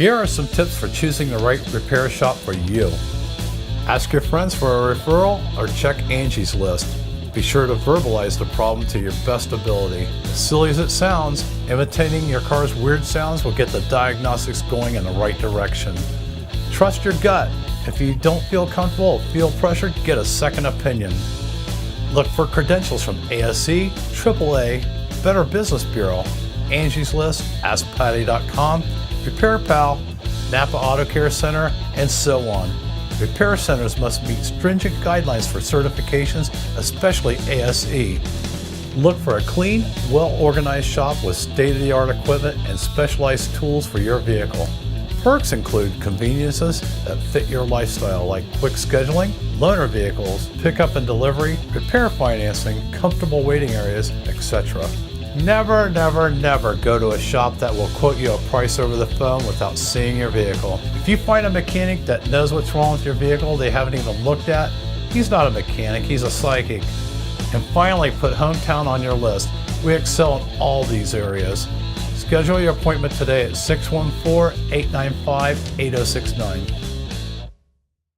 Here are some tips for choosing the right repair shop for you. Ask your friends for a referral or check Angie's List. Be sure to verbalize the problem to your best ability. As silly as it sounds, imitating your car's weird sounds will get the diagnostics going in the right direction. Trust your gut. If you don't feel comfortable or feel pressured, get a second opinion. Look for credentials from ASE, AAA, Better Business Bureau, Angie's List, AskPatty.com, Repair Pal, Napa Auto Care Center, and so on. Repair centers must meet stringent guidelines for certifications, especially ASE. Look for a clean, well-organized shop with state-of-the-art equipment and specialized tools for your vehicle. Perks include conveniences that fit your lifestyle, like quick scheduling, loaner vehicles, pickup and delivery, repair financing, comfortable waiting areas, etc. Never, never, never go to a shop that will quote you a price over the phone without seeing your vehicle. If you find a mechanic that knows what's wrong with your vehicle they haven't even looked at, he's not a mechanic, he's a psychic. And finally, put hometown on your list. We excel in all these areas. Schedule your appointment today at 614-895-8069.